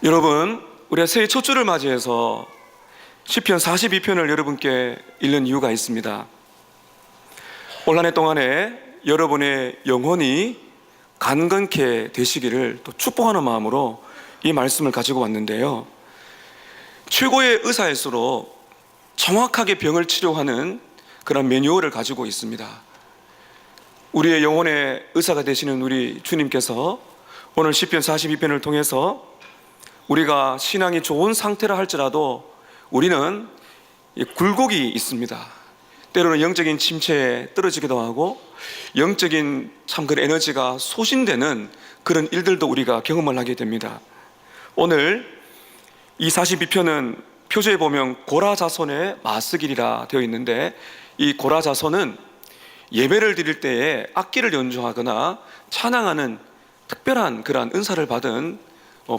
여러분, 우리가 새해 첫 주를 맞이해서 시편 42편을 여러분께 읽는 이유가 있습니다. 올 한 해 동안에 여러분의 영혼이 강건케 되시기를 또 축복하는 마음으로 이 말씀을 가지고 왔는데요, 최고의 의사일수록 정확하게 병을 치료하는 그런 매뉴얼을 가지고 있습니다. 우리의 영혼의 의사가 되시는 우리 주님께서 오늘 시편 42편을 통해서 우리가 신앙이 좋은 상태라 할지라도 우리는 굴곡이 있습니다. 때로는 영적인 침체에 떨어지기도 하고 영적인 그런 에너지가 소진되는 그런 일들도 우리가 경험을 하게 됩니다. 오늘 이 42편은 표제에 보면 고라자손의 마스길이라 되어 있는데, 이 고라자손은 예배를 드릴 때에 악기를 연주하거나 찬양하는 특별한 그러한 은사를 받은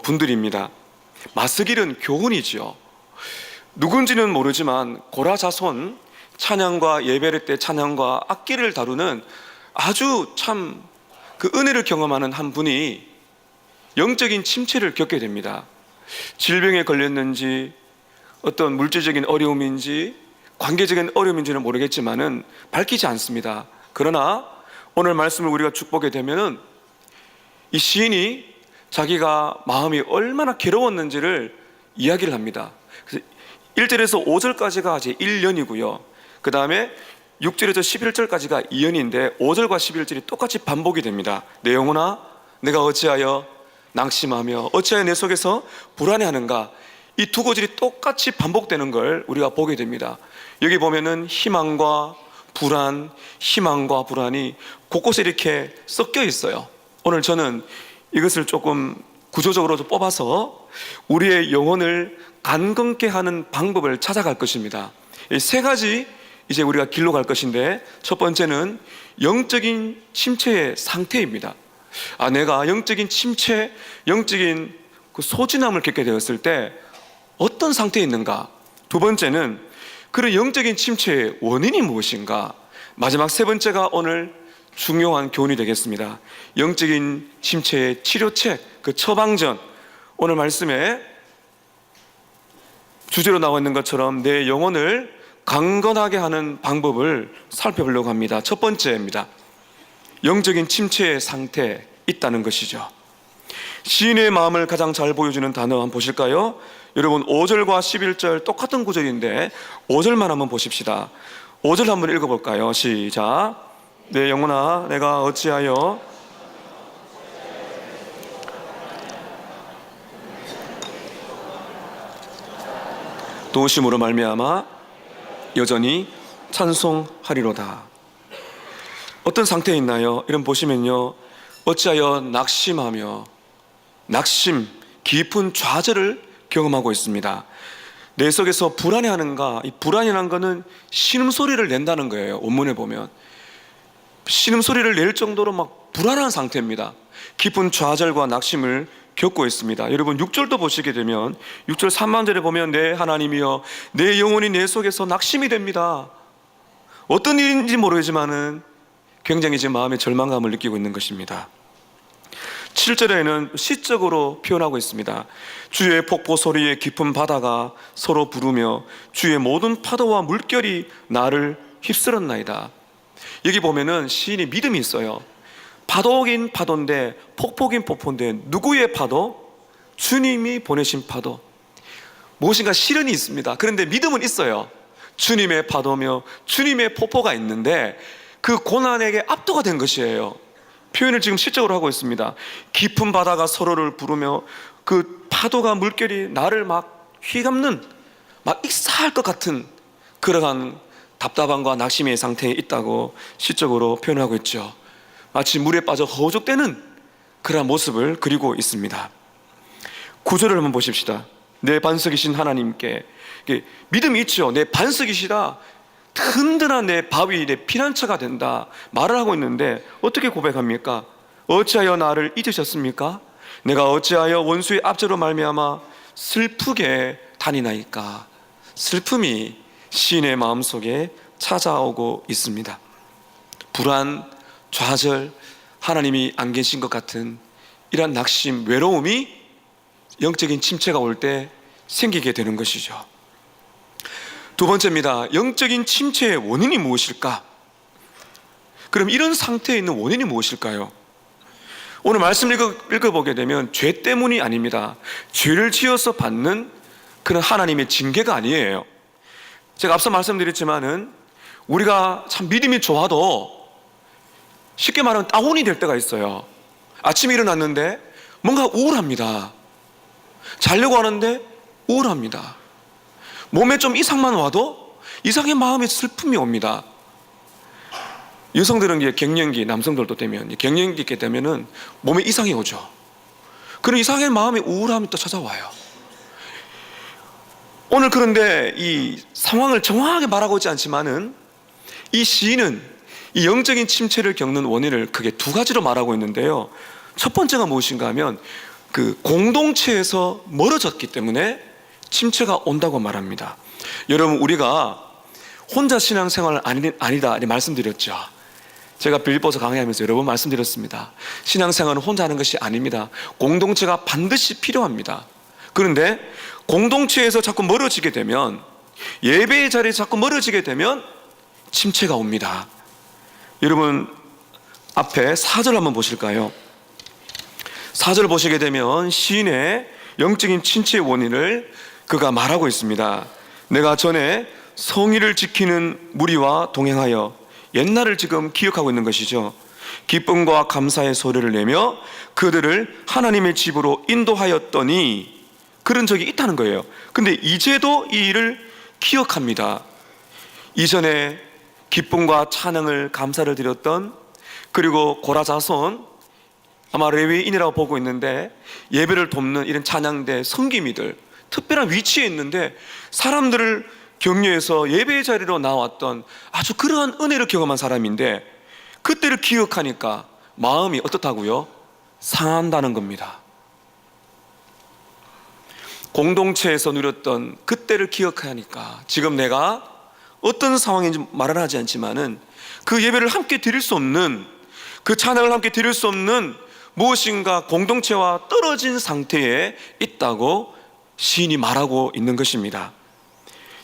분들입니다. 마스길은 교훈이지요. 누군지는 모르지만 고라자손, 찬양과 예배를 때 찬양과 악기를 다루는 아주 참 그 은혜를 경험하는 한 분이 영적인 침체를 겪게 됩니다. 질병에 걸렸는지 어떤 물질적인 어려움인지 관계적인 어려움인지는 모르겠지만은 밝히지 않습니다. 그러나 오늘 말씀을 우리가 축복하게 되면은 이 시인이 자기가 마음이 얼마나 괴로웠는지를 이야기를 합니다. 그래서 1절에서 5절까지가 이제 1년이고요. 그 다음에 6절에서 11절까지가 2년인데 5절과 11절이 똑같이 반복이 됩니다. 내 영혼아, 내가 어찌하여 낙심하며 어찌하여 내 속에서 불안해하는가, 이 두 구절이 똑같이 반복되는 걸 우리가 보게 됩니다. 여기 보면은 희망과 불안, 희망과 불안이 곳곳에 이렇게 섞여 있어요. 오늘 저는 이것을 조금 구조적으로 뽑아서 우리의 영혼을 강건케 하는 방법을 찾아갈 것입니다. 이 세 가지 이제 우리가 길로 갈 것인데, 첫 번째는 영적인 침체의 상태입니다. 내가 영적인 침체, 영적인 그 소진함을 겪게 되었을 때 어떤 상태에 있는가? 두 번째는 그런 영적인 침체의 원인이 무엇인가? 마지막 세 번째가 오늘 중요한 교훈이 되겠습니다. 영적인 침체의 치료책, 그 처방전. 오늘 말씀에 주제로 나와 있는 것처럼 내 영혼을 강건하게 하는 방법을 살펴보려고 합니다. 첫 번째입니다. 영적인 침체의 상태에 있다는 것이죠. 시인의 마음을 가장 잘 보여주는 단어 한번 보실까요? 여러분, 5절과 11절 똑같은 구절인데 5절만 한번 보십시다. 5절 한번 읽어볼까요? 시작. 내 영혼아, 내가 어찌하여 도우심으로 말미암아 여전히 찬송하리로다. 어떤 상태에 있나요? 이런 보시면요, 어찌하여 낙심하며, 낙심, 깊은 좌절을 경험하고 있습니다. 내 속에서 불안해하는가? 이 불안이라는 것은 신음소리를 낸다는 거예요. 원문에 보면 신음소리를 낼 정도로 막 불안한 상태입니다. 깊은 좌절과 낙심을 겪고 있습니다. 여러분, 6절도 보시게 되면 6절 3만절에 보면 내 하나님이여 내 영혼이 내 속에서 낙심이 됩니다. 어떤 일인지 모르지만은 굉장히 지금 마음의 절망감을 느끼고 있는 것입니다. 7절에는 시적으로 표현하고 있습니다. 주의 폭포 소리에 깊은 바다가 서로 부르며 주의 모든 파도와 물결이 나를 휩쓸었나이다. 여기 보면은 시인이 믿음이 있어요. 파도긴 파도인데 폭포긴 폭포인데 누구의 파도? 주님이 보내신 파도. 무엇인가 시련이 있습니다. 그런데 믿음은 있어요. 주님의 파도며 주님의 폭포가 있는데 그 고난에게 압도가 된 것이에요. 표현을 지금 시적으로 하고 있습니다. 깊은 바다가 서로를 부르며 그 파도가 물결이 나를 막 휘감는, 막 익사할 것 같은 그러한 답답함과 낙심의 상태에 있다고 시적으로 표현하고 있죠. 마치 물에 빠져 허우적대는 그러한 모습을 그리고 있습니다. 구절을 한번 보십시다. 내 반석이신 하나님께, 믿음이 있죠. 내 반석이시다, 든든한 내 바위, 내 피난처가 된다 말을 하고 있는데 어떻게 고백합니까? 어찌하여 나를 잊으셨습니까? 내가 어찌하여 원수의 압제로 말미암아 슬프게 다니나이까? 슬픔이 시인의 마음속에 찾아오고 있습니다. 불안, 좌절, 하나님이 안 계신 것 같은 이런 낙심, 외로움이 영적인 침체가 올 때 생기게 되는 것이죠. 두 번째입니다. 영적인 침체의 원인이 무엇일까? 그럼 이런 상태에 있는 원인이 무엇일까요? 오늘 말씀 읽어보게 되면 죄 때문이 아닙니다. 죄를 지어서 받는 그런 하나님의 징계가 아니에요. 제가 앞서 말씀드렸지만은 우리가 참 믿음이 좋아도 쉽게 말하면 다운이 될 때가 있어요. 아침에 일어났는데 뭔가 우울합니다. 자려고 하는데 우울합니다. 몸에 좀 이상만 와도 이상하게 마음에 슬픔이 옵니다. 여성들은 이제 갱년기, 남성들도 되면 갱년기 있게 되면은 몸에 이상이 오죠. 그런 이상하게 마음에 우울함이 또 찾아와요. 오늘 그런데 이 상황을 정확하게 말하고 있지 않지만은 이 시인은 이 영적인 침체를 겪는 원인을 크게 두 가지로 말하고 있는데요. 첫 번째가 무엇인가 하면 그 공동체에서 멀어졌기 때문에 침체가 온다고 말합니다. 여러분, 우리가 혼자 신앙생활은 아니다 말씀드렸죠. 제가 빌립보서 강의하면서 여러 번 말씀드렸습니다. 신앙생활은 혼자 하는 것이 아닙니다. 공동체가 반드시 필요합니다. 그런데 공동체에서 자꾸 멀어지게 되면, 예배의 자리에서 자꾸 멀어지게 되면 침체가 옵니다. 여러분, 앞에 4절 한번 보실까요? 4절 보시게 되면 시인의 영적인 침체의 원인을 그가 말하고 있습니다. 내가 전에 성의를 지키는 무리와 동행하여, 옛날을 지금 기억하고 있는 것이죠. 기쁨과 감사의 소리를 내며 그들을 하나님의 집으로 인도하였더니, 그런 적이 있다는 거예요. 근데 이제도 이 일을 기억합니다. 이전에 기쁨과 찬양을, 감사를 드렸던, 그리고 고라자손, 아마 레위인이라고 보고 있는데 예배를 돕는 이런 찬양대 성기미들, 특별한 위치에 있는데 사람들을 격려해서 예배의 자리로 나왔던 아주 그러한 은혜를 경험한 사람인데, 그때를 기억하니까 마음이 어떻다고요? 상한다는 겁니다. 공동체에서 누렸던 그때를 기억하니까 지금 내가 어떤 상황인지 말은 하지 않지만은 그 예배를 함께 드릴 수 없는, 그 찬양을 함께 드릴 수 없는 무엇인가 공동체와 떨어진 상태에 있다고 시인이 말하고 있는 것입니다.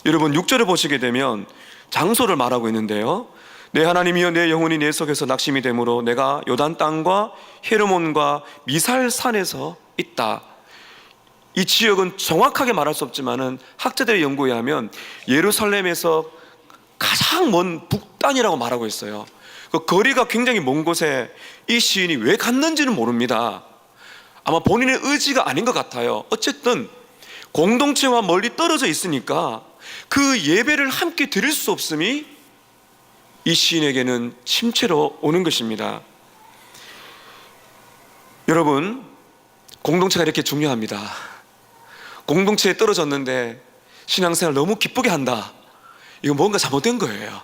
여러분, 6절을 보시게 되면 장소를 말하고 있는데요. 내 하나님이여, 내 영혼이 내 속에서 낙심이 되므로 내가 요단 땅과 헤르몬과 미살산에서 있다. 이 지역은 정확하게 말할 수 없지만은 학자들의 연구에 하면 예루살렘에서 가장 먼 북단이라고 말하고 있어요. 그 거리가 굉장히 먼 곳에 이 시인이 왜 갔는지는 모릅니다. 아마 본인의 의지가 아닌 것 같아요. 어쨌든 공동체와 멀리 떨어져 있으니까 그 예배를 함께 드릴 수 없음이 이 시인에게는 침체로 오는 것입니다. 여러분, 공동체가 이렇게 중요합니다. 공동체에 떨어졌는데 신앙생활 너무 기쁘게 한다, 이거 뭔가 잘못된 거예요.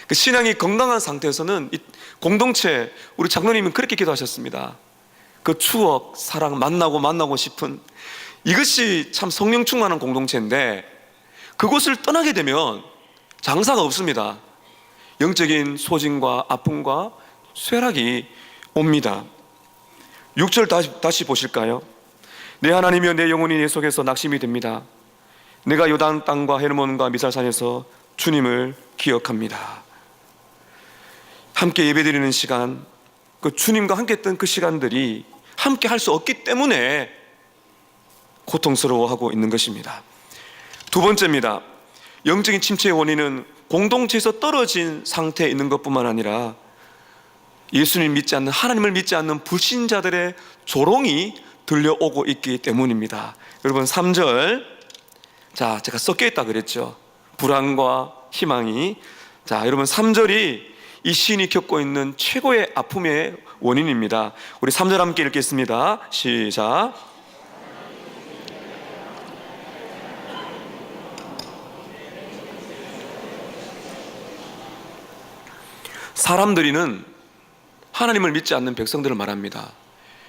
그 신앙이 건강한 상태에서는 이 공동체, 우리 장로님은 그렇게 기도하셨습니다. 그 추억, 사랑, 만나고 싶은 이것이 참 성령 충만한 공동체인데, 그곳을 떠나게 되면 장사가 없습니다. 영적인 소진과 아픔과 쇠락이 옵니다. 6절 다시 보실까요? 내 하나님이여, 내 영혼이 내 속에서 낙심이 됩니다. 내가 요단 땅과 헤르몬과 미살산에서 주님을 기억합니다. 함께 예배드리는 시간, 그 주님과 함께 했던 그 시간들이 함께 할 수 없기 때문에 고통스러워하고 있는 것입니다. 두 번째입니다. 영적인 침체의 원인은 공동체에서 떨어진 상태에 있는 것뿐만 아니라 예수님 믿지 않는, 하나님을 믿지 않는 불신자들의 조롱이 들려오고 있기 때문입니다. 여러분, 3절, 자, 제가 섞여 있다 그랬죠. 불안과 희망이. 자, 여러분, 3절이 이 시인이 겪고 있는 최고의 아픔의 원인입니다. 우리 3절 함께 읽겠습니다. 시작. 사람들이는 하나님을 믿지 않는 백성들을 말합니다.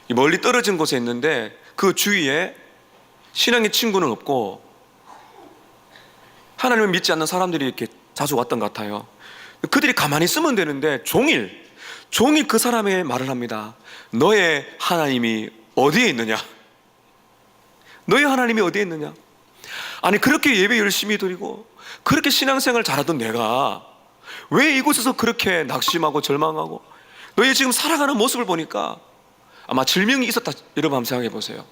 멀리 떨어진 곳에 있는데 그 주위에 신앙의 친구는 없고 하나님을 믿지 않는 사람들이 이렇게 자주 왔던 것 같아요. 그들이 가만히 있으면 되는데 종일 그 사람의 말을 합니다. 너의 하나님이 어디에 있느냐? 너희 하나님이 어디에 있느냐? 아니 그렇게 예배 열심히 드리고 그렇게 신앙생활 잘하던 내가 왜 이곳에서 그렇게 낙심하고 절망하고, 너희 지금 살아가는 모습을 보니까 아마 질명이 있었다, 여러분 한번 생각해 보세요.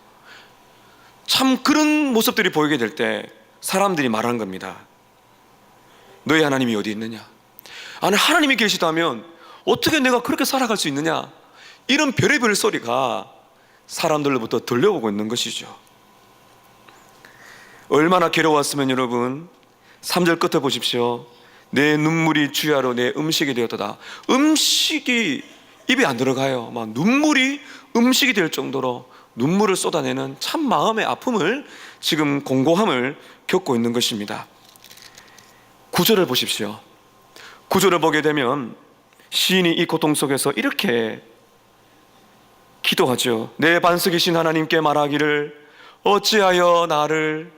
참 그런 모습들이 보이게 될 때 사람들이 말하는 겁니다. 너희 하나님이 어디 있느냐? 아니 하나님이 계시다면 어떻게 내가 그렇게 살아갈 수 있느냐? 이런 별의별 소리가 사람들로부터 들려오고 있는 것이죠. 얼마나 괴로웠으면 여러분, 3절 끝에 보십시오. 내 눈물이 주야로 내 음식이 되었도다. 음식이 입에 안 들어가요. 막 눈물이 음식이 될 정도로 눈물을 쏟아내는 참 마음의 아픔을, 지금 공고함을 겪고 있는 것입니다. 9절을 보십시오. 9절을 보게 되면 시인이 이 고통 속에서 이렇게 기도하죠. 내 반석이신 하나님께 말하기를 어찌하여 나를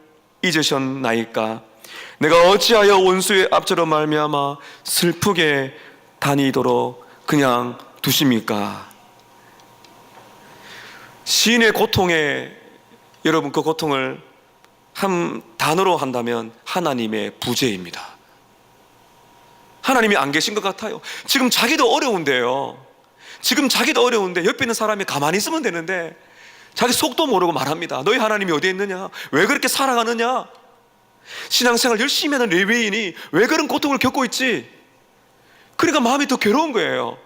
잊으셨나이까? 내가 어찌하여 원수의 앞절로 말미암아 슬프게 다니도록 그냥 두십니까? 시인의 고통에, 여러분 그 고통을 한 단어로 한다면 하나님의 부재입니다. 하나님이 안 계신 것 같아요. 지금 자기도 어려운데요. 지금 자기도 어려운데 옆에 있는 사람이 가만히 있으면 되는데 자기 속도 모르고 말합니다. 너희 하나님이 어디에 있느냐? 왜 그렇게 살아가느냐? 신앙생활 열심히 하는 레위인이 왜 그런 고통을 겪고 있지? 그러니까 마음이 더 괴로운 거예요.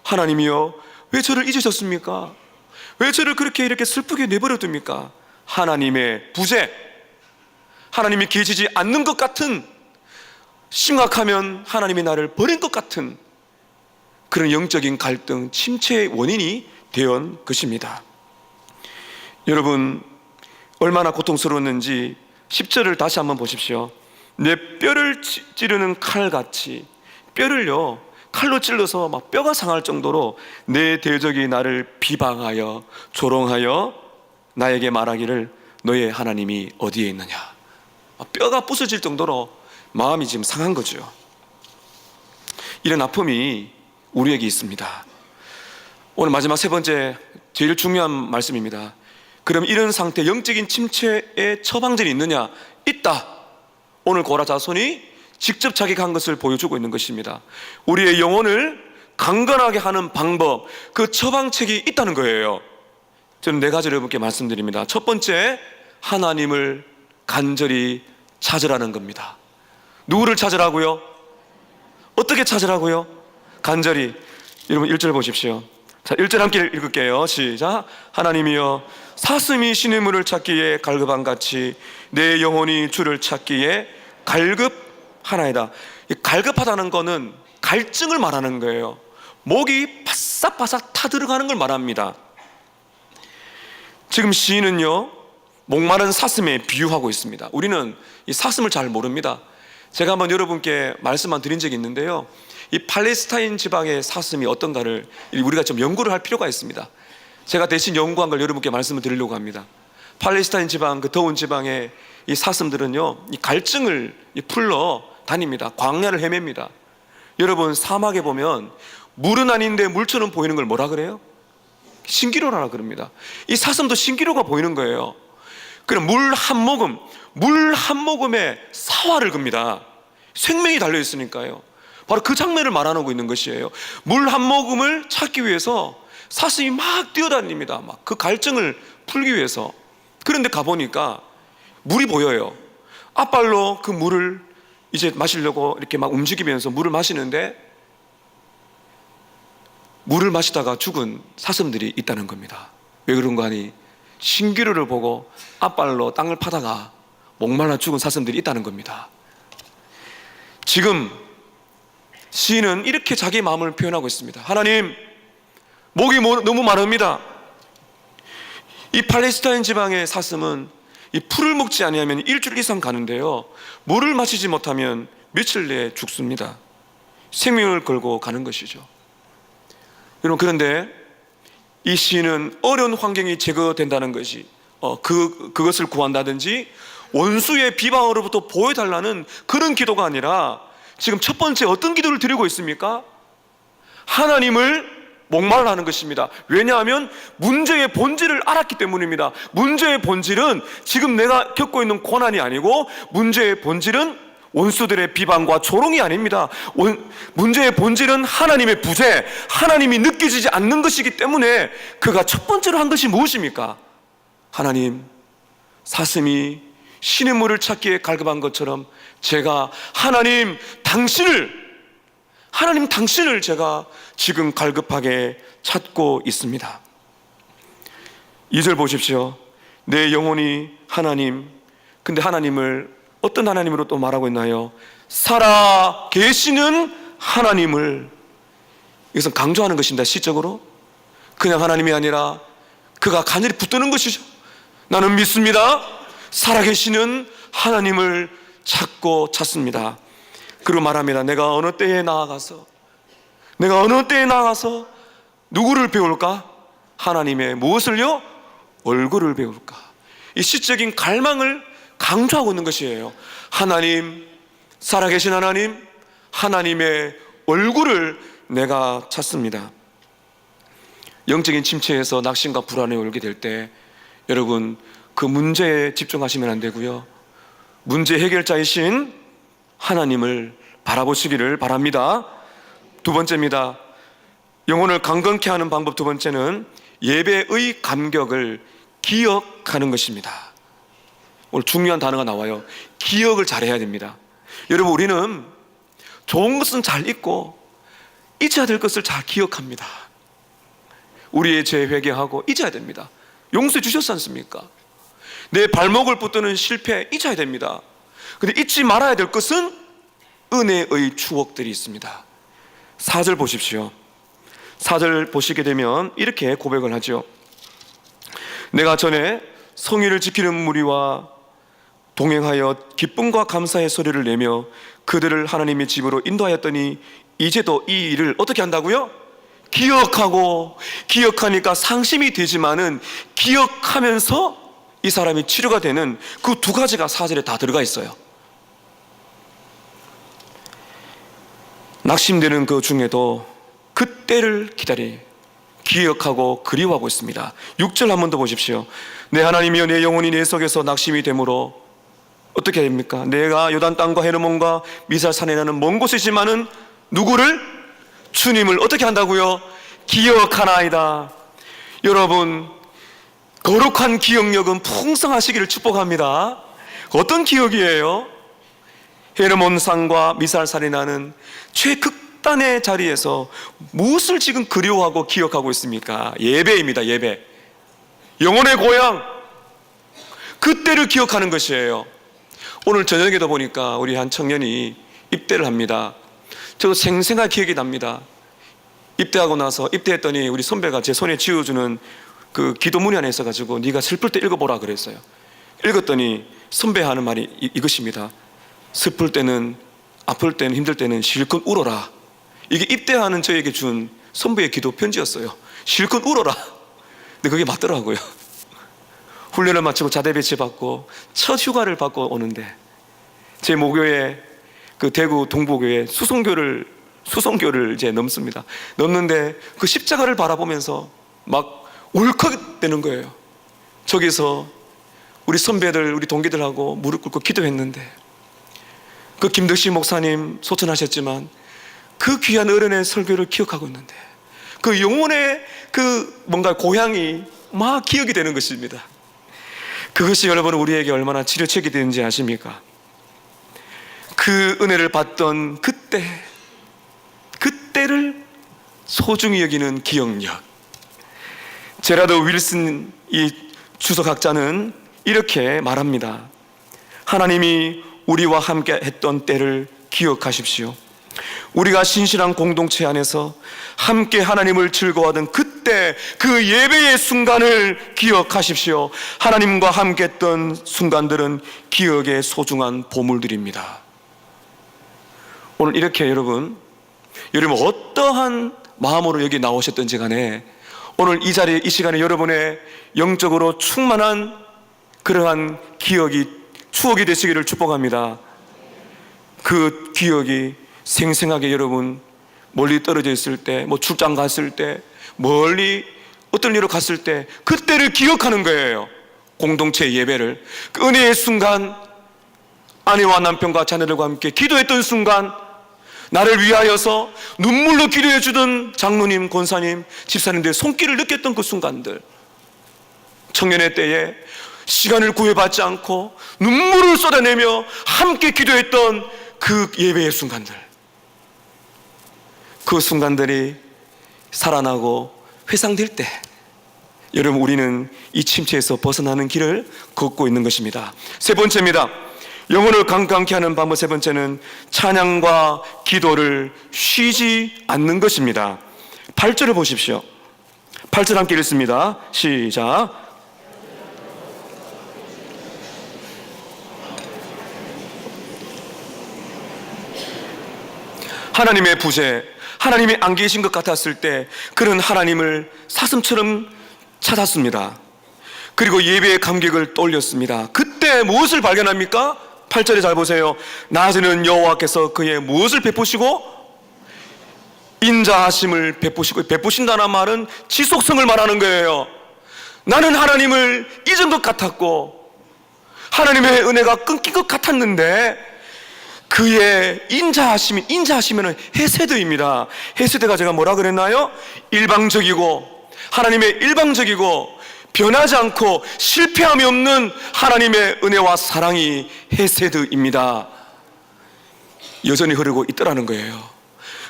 하나님이요, 왜 저를 잊으셨습니까? 왜 저를 그렇게 이렇게 슬프게 내버려 둡니까? 하나님의 부재, 하나님이 계시지 않는 것 같은, 심각하면 하나님이 나를 버린 것 같은 그런 영적인 갈등, 침체의 원인이 되었던 것입니다. 여러분 얼마나 고통스러웠는지 10절을 다시 한번 보십시오. 내 뼈를 찌르는 칼같이, 뼈를요 칼로 찔러서 막 뼈가 상할 정도로 내 대적이 나를 비방하여 조롱하여 나에게 말하기를 너의 하나님이 어디에 있느냐? 뼈가 부서질 정도로 마음이 지금 상한 거죠. 이런 아픔이 우리에게 있습니다. 오늘 마지막 세 번째, 제일 중요한 말씀입니다. 그럼 이런 상태, 영적인 침체의 처방전이 있느냐? 있다. 오늘 고라 자손이 직접 자기가 한 것을 보여주고 있는 것입니다. 우리의 영혼을 강건하게 하는 방법, 그 처방책이 있다는 거예요. 저는 네 가지를 여러분께 말씀드립니다. 첫 번째, 하나님을 간절히 찾으라는 겁니다. 누구를 찾으라고요? 어떻게 찾으라고요? 간절히. 여러분 1절 보십시오. 자, 1절 함께 읽을게요. 시작. 하나님이여, 사슴이 시냇물을 찾기에 갈급한같이 내 영혼이 주를 찾기에 갈급하나이다. 이 갈급하다는 거는 갈증을 말하는 거예요. 목이 바싹바싹 타들어가는 걸 말합니다. 지금 시인은요 목마른 사슴에 비유하고 있습니다. 우리는 이 사슴을 잘 모릅니다. 제가 한번 여러분께 말씀만 드린 적이 있는데요, 이 팔레스타인 지방의 사슴이 어떤가를 우리가 좀 연구를 할 필요가 있습니다. 제가 대신 연구한 걸 여러분께 말씀을 드리려고 합니다. 팔레스타인 지방, 그 더운 지방의 이 사슴들은요 이 갈증을 풀러 다닙니다. 광야를 헤맵니다. 여러분 사막에 보면 물은 아닌데 물처럼 보이는 걸 뭐라 그래요? 신기루라 그럽니다. 이 사슴도 신기루가 보이는 거예요. 그럼 물 한 모금에 사활을 겁니다. 생명이 달려 있으니까요. 바로 그 장면을 말하고 있는 것이에요. 물 한 모금을 찾기 위해서 사슴이 막 뛰어다닙니다. 막 그 갈증을 풀기 위해서. 그런데 가보니까 물이 보여요. 앞발로 그 물을 이제 마시려고 이렇게 막 움직이면서 물을 마시는데, 물을 마시다가 죽은 사슴들이 있다는 겁니다. 왜 그런 거 아니? 신기루를 보고 앞발로 땅을 파다가 목말라 죽은 사슴들이 있다는 겁니다. 지금 시인은 이렇게 자기 마음을 표현하고 있습니다. 하나님, 목이 너무 마릅니다. 이 팔레스타인 지방의 사슴은 이 풀을 먹지 아니하면 일주일 이상 가는데요, 물을 마시지 못하면 며칠 내에 죽습니다. 생명을 걸고 가는 것이죠. 여러분, 그런데 이 시인은 어려운 환경이 제거된다는 것이 그것을 구한다든지 원수의 비방으로부터 보호해달라는 그런 기도가 아니라 지금 첫 번째 어떤 기도를 드리고 있습니까? 하나님을 목말라하는 것입니다. 왜냐하면 문제의 본질을 알았기 때문입니다. 문제의 본질은 지금 내가 겪고 있는 고난이 아니고, 문제의 본질은 원수들의 비방과 조롱이 아닙니다. 문제의 본질은 하나님의 부재, 하나님이 느껴지지 않는 것이기 때문에 그가 첫 번째로 한 것이 무엇입니까? 하나님, 사슴이 신의 물을 찾기에 갈급한 것처럼 제가 하나님 당신을 제가 지금 갈급하게 찾고 있습니다. 2절 보십시오. 내 영혼이 하나님, 근데 하나님을 어떤 하나님으로 또 말하고 있나요? 살아 계시는 하나님을, 이것은 강조하는 것입니다. 시적으로 그냥 하나님이 아니라 그가 간절히 붙드는 것이죠. 나는 믿습니다. 살아계시는 하나님을 찾습니다. 그리고 말합니다. 내가 어느 때에 나아가서 누구를 배울까? 하나님의 무엇을요? 얼굴을 배울까? 이 시적인 갈망을 강조하고 있는 것이에요. 하나님, 살아계신 하나님, 하나님의 얼굴을 내가 찾습니다. 영적인 침체에서 낙심과 불안에 오게 될 때 여러분, 그 문제에 집중하시면 안 되고요, 문제 해결자이신 하나님을 바라보시기를 바랍니다. 두 번째입니다. 영혼을 강건케 하는 방법 두 번째는 예배의 감격을 기억하는 것입니다. 오늘 중요한 단어가 나와요. 기억을 잘해야 됩니다. 여러분, 우리는 좋은 것은 잘 잊고 잊어야 될 것을 잘 기억합니다. 우리의 죄 회개하고 잊어야 됩니다. 용서해 주셨지 않습니까? 내 발목을 붙드는 실패 잊어야 됩니다. 근데 잊지 말아야 될 것은 은혜의 추억들이 있습니다. 4절 보십시오. 4절 보시게 되면 이렇게 고백을 하죠. 내가 전에 성의를 지키는 무리와 동행하여 기쁨과 감사의 소리를 내며 그들을 하나님의 집으로 인도하였더니 이제도 이 일을 어떻게 한다고요? 기억하니까 상심이 되지만은 기억하면서 이 사람이 치료가 되는 그 두 가지가 4절에 다 들어가 있어요. 낙심되는 그 중에도 그때를 기억하고 그리워하고 있습니다. 6절 한 번 더 보십시오. 내 하나님이여, 내 영혼이 내 속에서 낙심이 되므로 어떻게 됩니까? 내가 요단 땅과 헤르몬과 미살 산에 나는 먼 곳이지만은 누구를? 주님을 어떻게 한다고요? 기억하나이다. 여러분, 거룩한 기억력은 풍성하시기를 축복합니다. 어떤 기억이에요? 헤르몬 산과 미살 산에 나는 최극단의 자리에서 무엇을 지금 그리워하고 기억하고 있습니까? 예배입니다. 예배, 영혼의 고향, 그때를 기억하는 것이에요. 오늘 저녁에도 보니까 우리 한 청년이 입대를 합니다. 저도 생생하게 기억이 납니다. 입대하고 나서, 입대했더니 우리 선배가 제 손에 쥐어주는 그 기도문이 하나 있어가지고 네가 슬플 때 읽어보라 그랬어요. 읽었더니 선배 하는 말이 이것입니다. 슬플 때는, 아플 때는, 힘들 때는 실컷 울어라. 이게 입대하는 저에게 준 선배의 기도 편지였어요. 실컷 울어라. 근데 그게 맞더라고요. 훈련을 마치고 자대 배치받고 첫 휴가를 받고 오는데 제 모교에, 그 대구 동부교회 수송교를 이제 넘습니다. 넘는데 그 십자가를 바라보면서 막 울컥되는 거예요. 저기서 우리 선배들, 우리 동기들하고 무릎 꿇고 기도했는데, 그 김덕시 목사님 소천하셨지만 그 귀한 어른의 설교를 기억하고 있는데 그 영혼의 그 뭔가 고향이 막 기억이 되는 것입니다. 그것이 여러분 우리에게 얼마나 치료책이 되는지 아십니까? 그 은혜를 받던 그때를 소중히 여기는 기억력. 제라드 윌슨 이 주석학자는 이렇게 말합니다. 하나님이 우리와 함께 했던 때를 기억하십시오. 우리가 신실한 공동체 안에서 함께 하나님을 즐거워하던 그때, 그 예배의 순간을 기억하십시오. 하나님과 함께 했던 순간들은 기억의 소중한 보물들입니다. 오늘 이렇게 여러분 어떠한 마음으로 여기 나오셨든지 간에 오늘 이 자리에, 이 시간에 여러분의 영적으로 충만한 그러한 추억이 되시기를 축복합니다. 그 기억이 생생하게 여러분 멀리 떨어져 있을 때, 뭐 출장 갔을 때, 멀리 어떤 일로 갔을 때 그때를 기억하는 거예요. 공동체 예배를, 그 은혜의 순간, 아내와 남편과 자녀들과 함께 기도했던 순간, 나를 위하여서 눈물로 기도해 주던 장로님, 권사님, 집사님들의 손길을 느꼈던 그 순간들, 청년의 때에 시간을 구애받지 않고 눈물을 쏟아내며 함께 기도했던 그 예배의 순간들, 그 순간들이 살아나고 회상될 때, 여러분, 우리는 이 침체에서 벗어나는 길을 걷고 있는 것입니다. 세 번째입니다. 영혼을 강건케 하는 방법 세 번째는 찬양과 기도를 쉬지 않는 것입니다. 8절을 보십시오. 8절 함께 읽습니다. 시작. 하나님의 부재, 하나님이 안 계신 것 같았을 때 그는 하나님을 사슴처럼 찾았습니다. 그리고 예배의 감격을 떠올렸습니다. 그때 무엇을 발견합니까? 8절에 잘 보세요. 낮에는 여호와께서 그의 무엇을 베푸시고? 인자하심을 베푸시고, 베푸신다는 말은 지속성을 말하는 거예요. 나는 하나님을 잊은 것 같았고 하나님의 은혜가 끊긴 것 같았는데 그의 인자하심은 헤세드입니다. 헤세드가 제가 뭐라 그랬나요? 일방적이고, 하나님의 일방적이고 변하지 않고 실패함이 없는 하나님의 은혜와 사랑이 헤세드입니다. 여전히 흐르고 있더라는 거예요.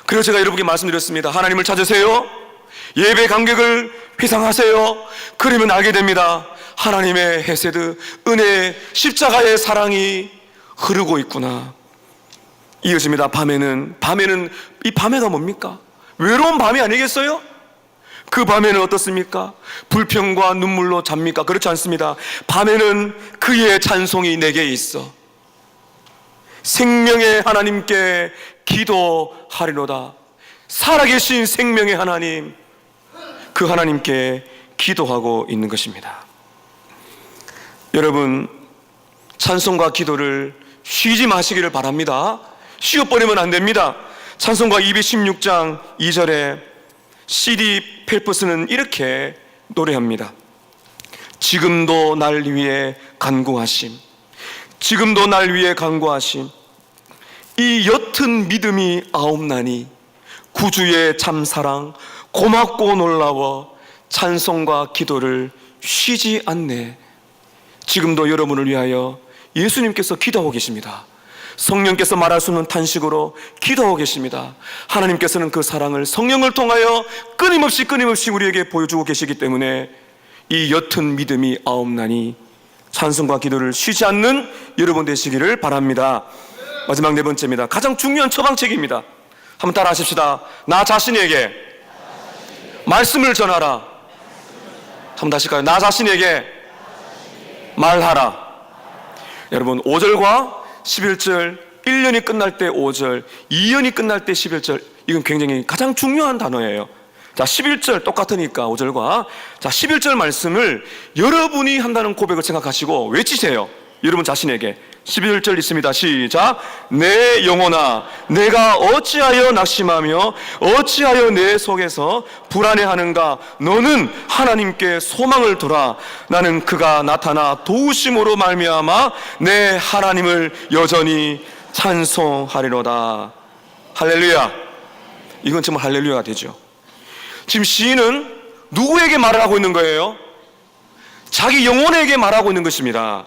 그래서 제가 여러분께 말씀드렸습니다. 하나님을 찾으세요. 예배 감격을 회상하세요. 그러면 알게 됩니다. 하나님의 헤세드, 은혜, 십자가의 사랑이 흐르고 있구나. 이어집니다. 밤에는 이 밤에가 뭡니까? 외로운 밤이 아니겠어요? 그 밤에는 어떻습니까? 불평과 눈물로 잡니까? 그렇지 않습니다. 밤에는 그의 찬송이 내게 있어. 생명의 하나님께 기도하리로다. 살아계신 생명의 하나님, 그 하나님께 기도하고 있는 것입니다. 여러분, 찬송과 기도를 쉬지 마시기를 바랍니다. 쉬어버리면 안 됩니다. 찬송가 216장 2절에 CD 펠퍼스는 이렇게 노래합니다. 지금도 날 위해 간구하심, 지금도 날 위해 간구하심, 이 옅은 믿음이 아옵나니 구주의 참사랑 고맙고 놀라워 찬송과 기도를 쉬지 않네. 지금도 여러분을 위하여 예수님께서 기도하고 계십니다. 성령께서 말할 수 없는 탄식으로 기도하고 계십니다. 하나님께서는 그 사랑을 성령을 통하여 끊임없이 우리에게 보여주고 계시기 때문에 이 옅은 믿음이 아옵나니 찬송과 기도를 쉬지 않는 여러분 되시기를 바랍니다. 마지막 네 번째입니다. 가장 중요한 처방책입니다. 한번 따라 하십시다. 나 자신에게 말씀을 전하라. 한번 다시 할까요? 나 자신에게 말하라. 여러분, 5절과 11절, 1년이 끝날 때 5절, 2년이 끝날 때 11절, 이건 굉장히 가장 중요한 단어예요. 자, 11절 똑같으니까 5절과, 자, 11절 말씀을 여러분이 한다는 고백을 생각하시고 외치세요. 여러분 자신에게. 11절 있습니다. 시작. 내 영혼아, 내가 어찌하여 낙심하며 어찌하여 내 속에서 불안해하는가? 너는 하나님께 소망을 두라. 나는 그가 나타나 도우심으로 말미암아 내 하나님을 여전히 찬송하리로다. 할렐루야. 이건 정말 할렐루야가 되죠. 지금 시인은 누구에게 말을 하고 있는 거예요? 자기 영혼에게 말하고 있는 것입니다.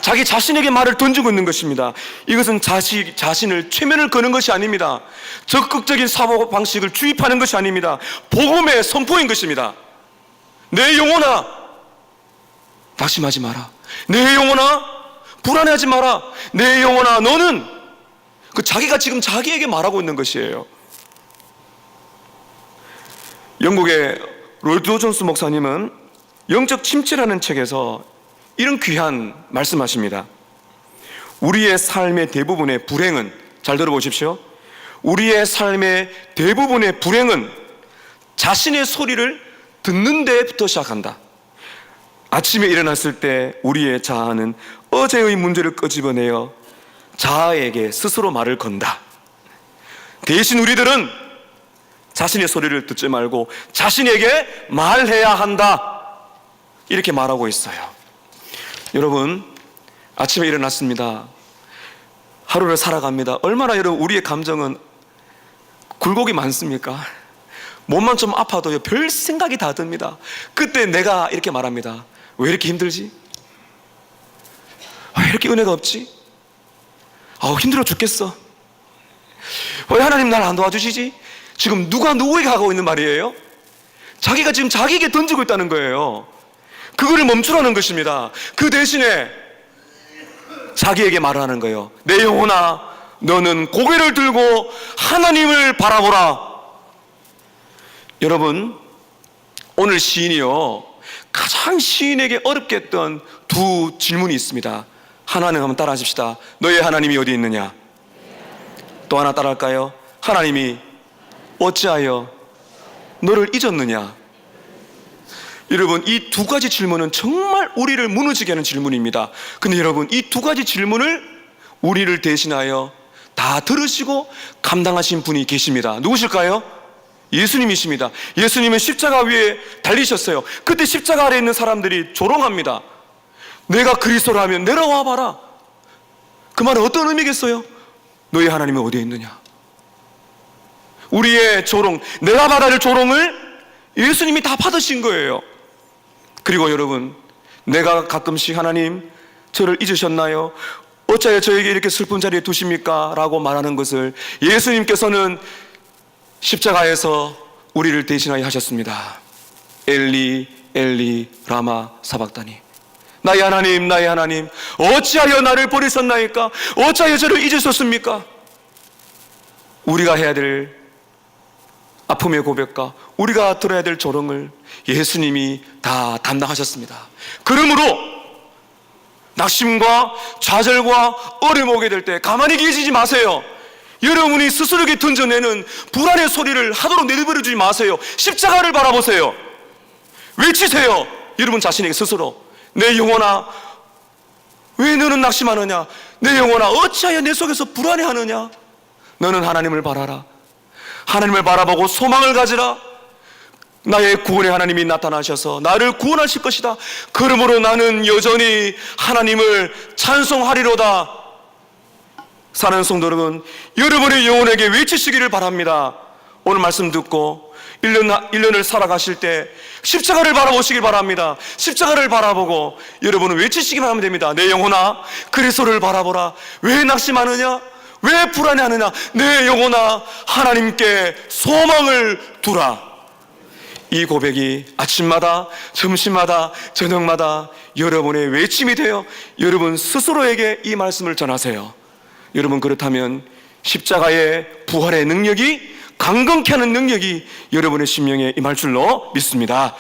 자기 자신에게 말을 던지고 있는 것입니다. 이것은 자신을 최면을 거는 것이 아닙니다. 적극적인 사고 방식을 주입하는 것이 아닙니다. 복음의 선포인 것입니다. 내 영혼아, 낙심하지 마라. 내 영혼아, 불안해하지 마라. 내 영혼아, 너는, 그 자기가 지금 자기에게 말하고 있는 것이에요. 영국의 롤드 존스 목사님은 영적 침체라는 책에서 이런 귀한 말씀하십니다. 우리의 삶의 대부분의 불행은, 잘 들어보십시오. 우리의 삶의 대부분의 불행은 자신의 소리를 듣는 데부터 시작한다. 아침에 일어났을 때 우리의 자아는 어제의 문제를 끄집어내어 자아에게 스스로 말을 건다. 대신 우리들은 자신의 소리를 듣지 말고 자신에게 말해야 한다, 이렇게 말하고 있어요. 여러분, 아침에 일어났습니다. 하루를 살아갑니다. 얼마나 여러분 우리의 감정은 굴곡이 많습니까? 몸만 좀 아파도요, 별 생각이 다 듭니다. 그때 내가 이렇게 말합니다. 왜 이렇게 힘들지? 왜 이렇게 은혜가 없지? 힘들어 죽겠어. 왜 하나님 날 안 도와주시지? 지금 누가 누구에게 하고 있는 말이에요? 자기가 지금 자기에게 던지고 있다는 거예요. 그거를 멈추라는 것입니다. 그 대신에 자기에게 말하는 거예요. 내 영혼아, 너는 고개를 들고 하나님을 바라보라. 여러분, 오늘 시인이요, 가장 시인에게 어렵게 했던 두 질문이 있습니다. 하나는 한번 따라 하십시다. 너의 하나님이 어디 있느냐? 또 하나 따라 할까요? 하나님이 어찌하여 너를 잊었느냐? 여러분, 이 두 가지 질문은 정말 우리를 무너지게 하는 질문입니다. 근데 여러분, 이 두 가지 질문을 우리를 대신하여 다 들으시고 감당하신 분이 계십니다. 누구실까요? 예수님이십니다. 예수님은 십자가 위에 달리셨어요. 그때 십자가 아래에 있는 사람들이 조롱합니다. 내가 그리스도라면 내려와 봐라. 그 말은 어떤 의미겠어요? 너희 하나님은 어디에 있느냐? 우리의 조롱, 내가 받아야 할 조롱을 예수님이 다 받으신 거예요. 그리고 여러분, 내가 가끔씩 하나님 저를 잊으셨나요? 어찌하여 저에게 이렇게 슬픈 자리에 두십니까? 라고 말하는 것을 예수님께서는 십자가에서 우리를 대신하여 하셨습니다. 엘리 엘리 라마 사박다니, 나의 하나님 나의 하나님 어찌하여 나를 버리셨나이까? 어찌하여 저를 잊으셨습니까? 우리가 해야 될 아픔의 고백과 우리가 들어야 될 조롱을 예수님이 다 담당하셨습니다. 그러므로 낙심과 좌절과 어려움 오게 될 때 가만히 계시지 마세요. 여러분이 스스로에게 던져내는 불안의 소리를 하도록 내버려두지 마세요. 십자가를 바라보세요. 외치세요. 여러분 자신에게 스스로, 내 영혼아 왜 너는 낙심하느냐? 내 영혼아 어찌하여 내 속에서 불안해하느냐? 너는 하나님을 바라라. 하나님을 바라보고 소망을 가지라. 나의 구원의 하나님이 나타나셔서 나를 구원하실 것이다. 그러므로 나는 여전히 하나님을 찬송하리로다. 사랑하는 성도 여러분, 여러분의 영혼에게 외치시기를 바랍니다. 오늘 말씀 듣고 1년을 살아가실 때 십자가를 바라보시길 바랍니다. 십자가를 바라보고 여러분은 외치시기만 하면 됩니다. 내 영혼아 그리스도를 바라보라. 왜 낙심하느냐? 왜 불안해하느냐? 내 영혼아 하나님께 소망을 두라. 이 고백이 아침마다 점심마다 저녁마다 여러분의 외침이 되어 여러분 스스로에게 이 말씀을 전하세요. 여러분 그렇다면 십자가의 부활의 능력이 강건케 하는 능력이 여러분의 심령에 임할 줄로 믿습니다.